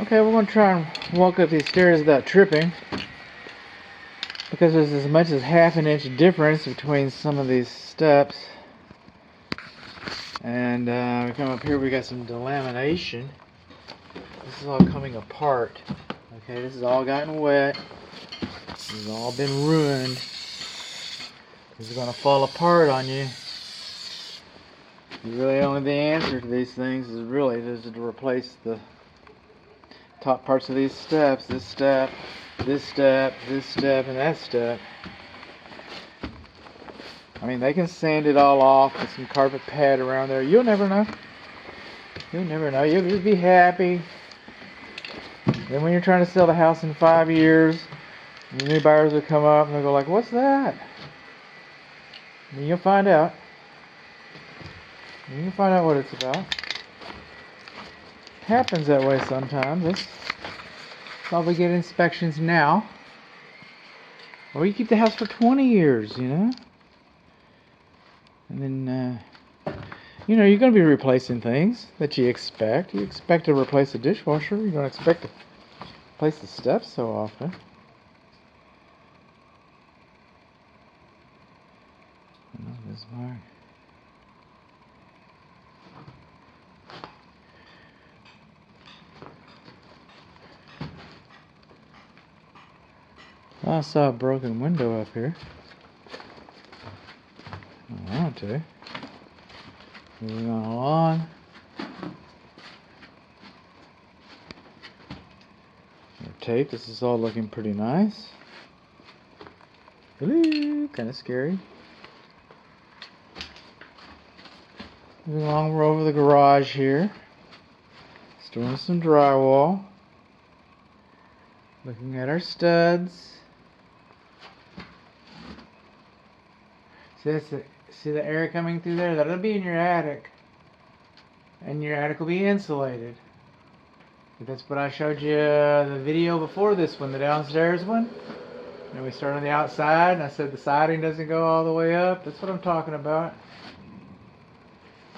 Okay, we're going to try and walk up these stairs without tripping, because there's as much as half an inch difference between some of these steps. And we come up here, we got some delamination. This is all coming apart. Okay, this has all gotten wet. This has all been ruined. This is going to fall apart on you. Really, only the answer to these things is really just to replace the top parts of these steps. This step, this step, this step, and that step. I mean, they can sand it all off with some carpet pad around there. You'll never know. You'll never know. You'll just be happy. Then when you're trying to sell the house in 5 years, the new buyers will come up and they'll go like, "What's that?" And you'll find out. And you'll find out what it's about. Happens that way sometimes. That's why we get inspections now. Or you keep the house for 20 years, you know. And then, you're going to be replacing things that you expect. You expect to replace a dishwasher. You don't expect to replace the steps so often. This mark. I saw a broken window up here. I want to. Moving on along. More tape. This is all looking pretty nice. Hello, kind of scary. Moving along, we're over the garage here. Storing some drywall. Looking at our studs. See the air coming through there? That'll be in your attic. And your attic will be insulated. That's what I showed you the video before this one, the downstairs one. And we started on the outside, and I said the siding doesn't go all the way up. That's what I'm talking about.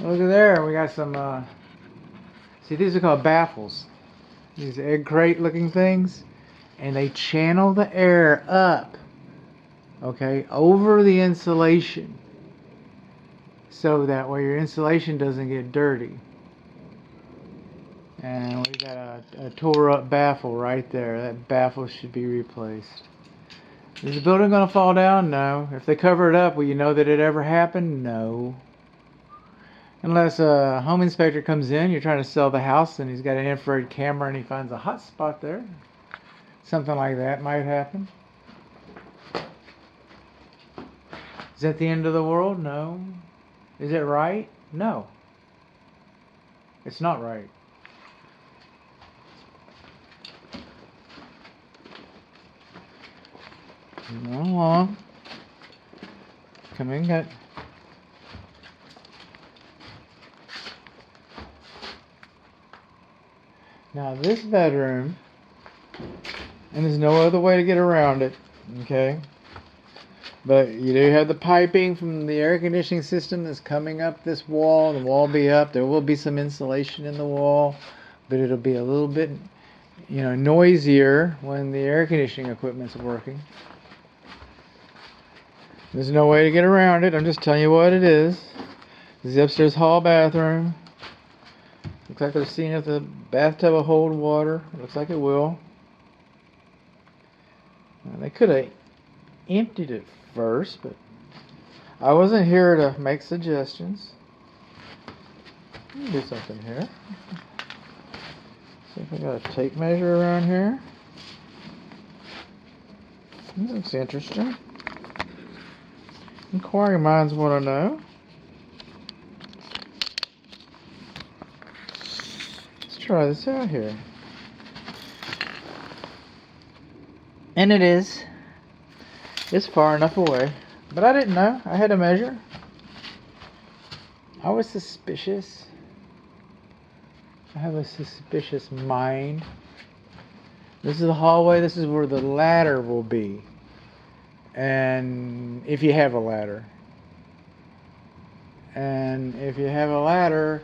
Look at there, we got some, see, these are called baffles. These egg crate looking things. And they channel the air up, okay, over the insulation. So that way your insulation doesn't get dirty. And we got a tore up baffle right there. That baffle should be replaced. Is the building going to fall down? No. If they cover it up, will you know that it ever happened? No. Unless a home inspector comes in, you're trying to sell the house and he's got an infrared camera and he finds a hot spot there. Something like that might happen. Is that the end of the world? No. Is it right? No. It's not right. Moving along. Coming at. Now this bedroom, and there's no other way to get around it, okay? But you do have the piping from the air conditioning system that's coming up this wall. The wall will be up. There will be some insulation in the wall, but it'll be a little bit, noisier when the air conditioning equipment's working. There's no way to get around it. I'm just telling you what it is. This is the upstairs hall bathroom. Looks like they're seeing if the bathtub will hold water. Looks like it will. They could have emptied it first, but I wasn't here to make suggestions. Let me do something here. See if I got a tape measure around here. This looks interesting. Inquiring minds want to know. Let's try this out here. And it's far enough away. But I didn't know. I had to measure. I was suspicious. I have a suspicious mind. This is the hallway. This is where the ladder will be. And if you have a ladder. And if you have a ladder,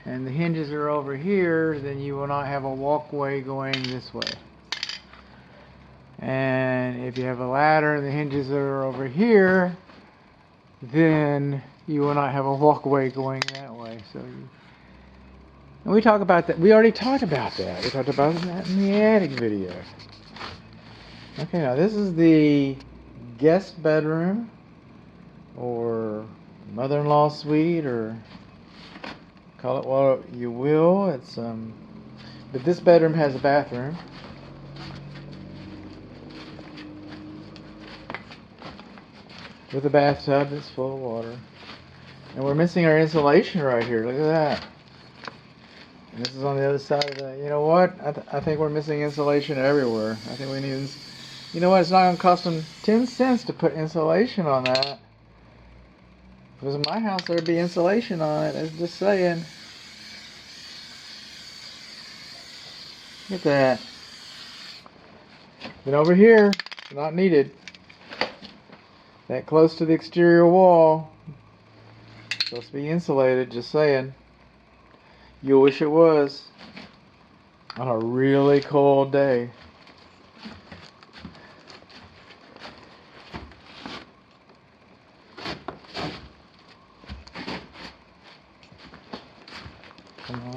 and the hinges are over here, then you will not have a walkway going this way. And if you have a ladder and the hinges are over here, then you will not have a walkway going that way. And we talk about that. We already talked about that. We talked about that in the attic video. Okay, now this is the guest bedroom, or mother-in-law suite, or call it what you will. It's but this bedroom has a bathroom. With a bathtub that's full of water. And we're missing our insulation right here. Look at that. And this is on the other side of the... You know what? I think we're missing insulation everywhere. I think we need... You know what? It's not going to cost them 10 cents to put insulation on that. If it was in my house, there'd be insulation on it. I'm just saying. Look at that. Then over here, not needed. That close to the exterior wall. Supposed to be insulated, just saying. You'll wish it was. On a really cold day.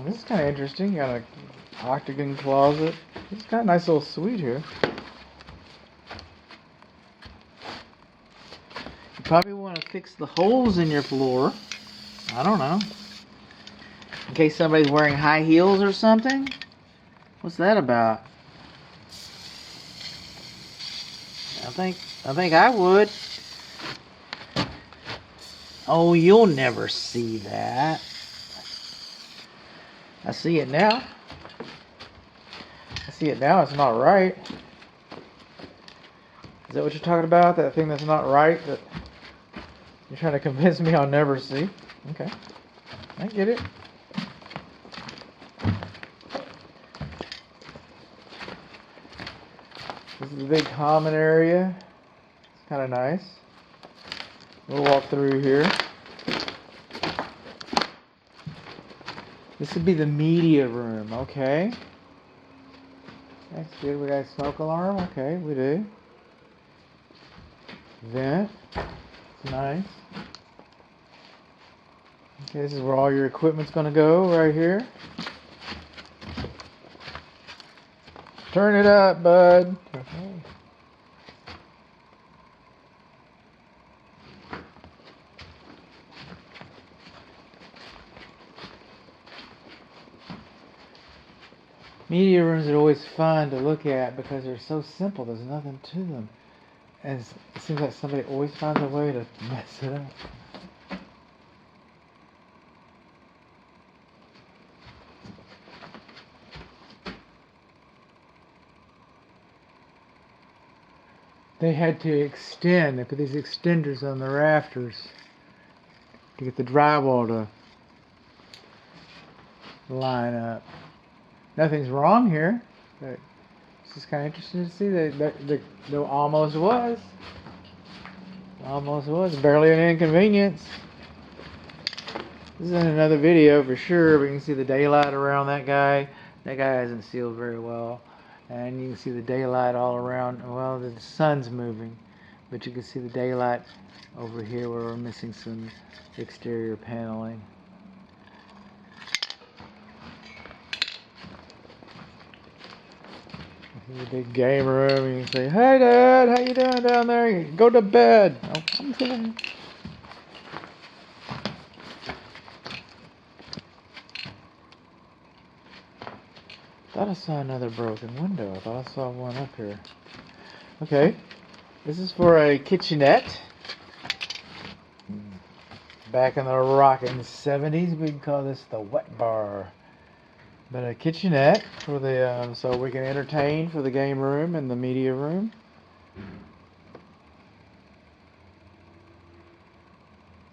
This is kind of interesting. You got an octagon closet. It's got a nice little suite here. You probably want to fix the holes in your floor. I don't know. In case somebody's wearing high heels or something. What's that about? I think I would. Oh, you'll never see that. I see it now. I see it now. It's not right. Is that what you're talking about? That thing that's not right that you're trying to convince me I'll never see? Okay. I get it. This is the big common area. It's kind of nice. We'll walk through here. This would be the media room, okay. That's good. We got a smoke alarm, okay, we do. Vent, it's nice. Okay, this is where all your equipment's gonna go, right here. Turn it up, bud. Okay. Media rooms are always fun to look at because they're so simple. There's nothing to them. And it seems like somebody always finds a way to mess it up. They had to extend. They put these extenders on the rafters to get the drywall to line up. Nothing's wrong here, but it's just kind of interesting to see that there almost was. Almost was. Barely an inconvenience. This is in another video for sure, but you can see the daylight around that guy. That guy hasn't sealed very well. And you can see the daylight all around. Well, the sun's moving, but you can see the daylight over here where we're missing some exterior paneling. This is a big game room. You can say, "Hey, Dad, how you doing down there? Go to bed." Oh, I'm there. Thought I saw another broken window. I thought I saw one up here. Okay, this is for a kitchenette. Back in the rockin' 70s, we'd call this the wet bar. But a kitchenette for the so we can entertain for the game room and the media room.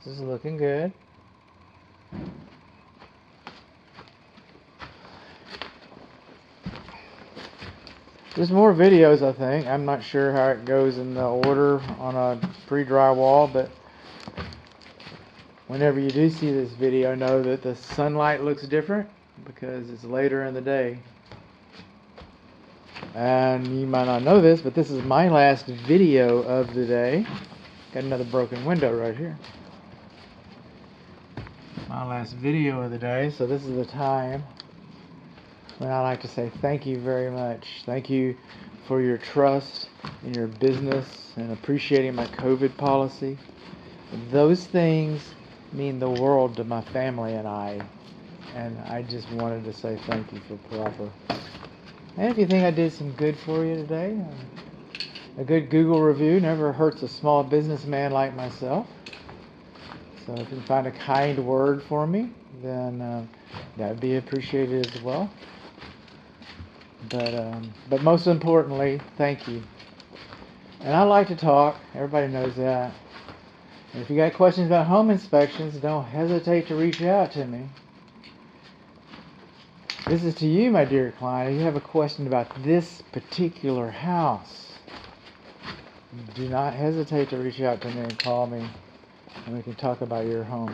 This is looking good. There's more videos, I think. I'm not sure how it goes in the order on a pre-drywall, but whenever you do see this video, know that the sunlight looks different because it's later in the day. And you might not know this, but this is my last video of the day. Got another broken window right here. My last video of the day, so this is the time when I like to say thank you very much. Thank you for your trust in your business and appreciating my COVID policy. Those things mean the world to my family and I just wanted to say thank you for proper. And if you think I did some good for you today, a good Google review never hurts a small businessman like myself. So if you can find a kind word for me, then that would be appreciated as well. But most importantly, thank you. And I like to talk. Everybody knows that. And if you got questions about home inspections, don't hesitate to reach out to me. This is to you, my dear client. If you have a question about this particular house, do not hesitate to reach out to me and call me, and we can talk about your home.